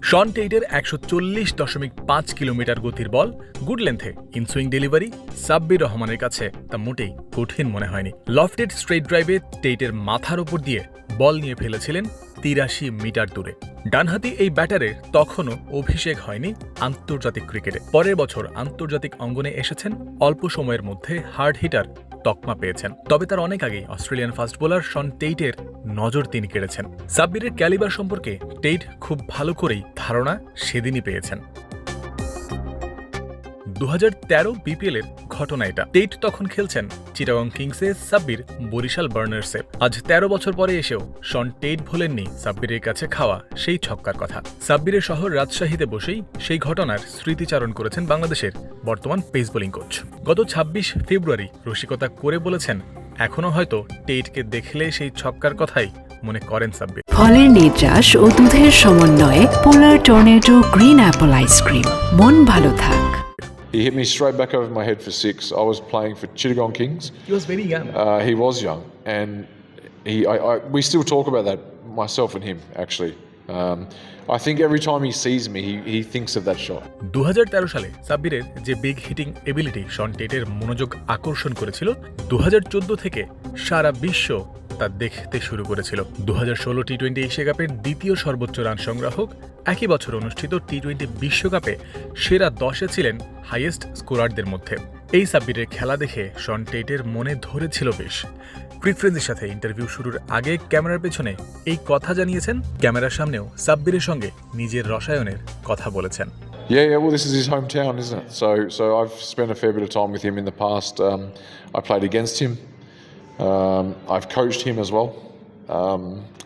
শন টেইটের ১৪০.৫ kilometre গতির বল good লেন্থে inswing delivery Sabbir রহমানের কাছে তা মোটেই কঠিন মনে হয়নি। লফটেড স্ট্রেট ড্রাইভে টেইটের মাথার ওপর দিয়ে বল নিয়ে ফেলেছিলেন ৮৩ মিটার দূরে। ডানহাতি এই ব্যাটারের তখনও অভিষেক হয়নি আন্তর্জাতিক ক্রিকেটে। পরের বছর আন্তর্জাতিক অঙ্গনে এসেছেন, অল্প সময়ের মধ্যে হার্ড হিটার তকমা পেয়েছেন। তবে তার অনেক আগেই অস্ট্রেলিয়ান ফাস্ট বোলার শন টেইটের নজর তিনি কেড়েছেন। সাব্বিরের ক্যালিবার সম্পর্কে টেইট খুব ভালো করেই ধারণা সেদিনই পেয়েছেন। ২০১৩ বিপিএল এর ঘটনা এটা। টেইট তখন খেলছেন চিটাগং কিংসে, সাব্বির বরিশাল বার্নার্সে। আজ ১৩ বছর পরে এসেও শন টেইট ভোলেননি সাব্বিরের কাছে খাওয়া সেই ছক্কার কথা। সাব্বিরের শহর রাজশাহীতে বসেই সেই ঘটনার স্মৃতিচারণ করেছেন বাংলাদেশের বর্তমান পেস বোলিং কোচ। গত ২৬ ফেব্রুয়ারি রসিকতা করে বলেছেন, এখনো হয়তো টেইটকে দেখলে সেই ছক্কার কথাই মনে করেন সাব্বির। ফলের নির্যাস ও দুধের সমন্বয়ে পোলার টর্নেডো গ্রিন অ্যাপল আইসক্রিম। মন ভালো থাক। He hit me straight back over my head for 6. I was playing for Chittagong Kings. He was very young. He was young, and we still talk about that, myself and him, actually. I think every time he sees me, he thinks of that shot. ২০১৩ সালে সাব্বিরের যে big heating ability শন টেইটের মনোযোগ আকর্ষণ করেছিল, ২০১৪ থেকে সারা বিশ্ব তা দেখতে শুরু করেছিল। ২০১৬ টি-২০ এশিয়া কাপের দ্বিতীয় সর্বোচ্চ রান সংগ্রাহক, একই বছর অনুষ্ঠিত টি-২০ বিশ্বকাপে সেরা ১০-এ ছিলেন হাইয়েস্ট স্কোরারদের মধ্যে। এই সাব্বিরের খেলা দেখে শন টেইটের মনে ধরেছিল বেশ। ক্রিক ফ্রেন্ডসের সাথে ইন্টারভিউ শুরুর আগে ক্যামেরার পেছনে এই কথা জানিয়েছেন, ক্যামেরার সামনেও সাব্বিরের সঙ্গে নিজের রসায়নের কথা বলেছেন। Yeah, well, this is his hometown, isn't it? So I've spent a fair bit of time with him in the past. I played against him. I've coached him as well.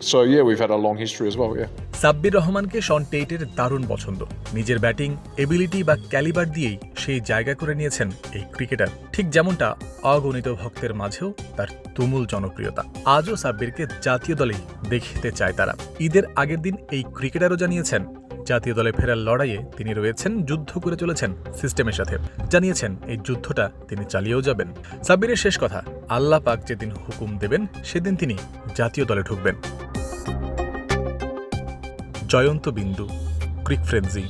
So yeah, we've had a long history as well, yeah. Sabbir রহমানকে শন টেইটের দারুণ পছন্দ। নিজের batting ability বা calibre দিয়েই সেই জায়গা করে নিয়েছেন এই ক্রিকেটার। ঠিক যেমনটা অগণিত ভক্তের মাঝেও তার তুমুল জনপ্রিয়তা। আজও সাব্বিরকে জাতীয় দলেই দেখতে চায় তারা। ঈদের আগের দিন এই ক্রিকেটারও জানিয়েছেন, জাতীয় দলে ফেরার লড়াইয়ে তিনি রয়েছেন, যুদ্ধ করে চলেছেন সিস্টেমের সাথে। জানিয়েছেন এই যুদ্ধটা তিনি চালিয়েও যাবেন। সাব্বিরের শেষ কথা, আল্লাহ পাক যেদিন হুকুম দেবেন সেদিন তিনি জাতীয় দলে ঢুকবেন। জয়ন্ত বিন্দু, ক্রিক ফ্রেন্ডজি।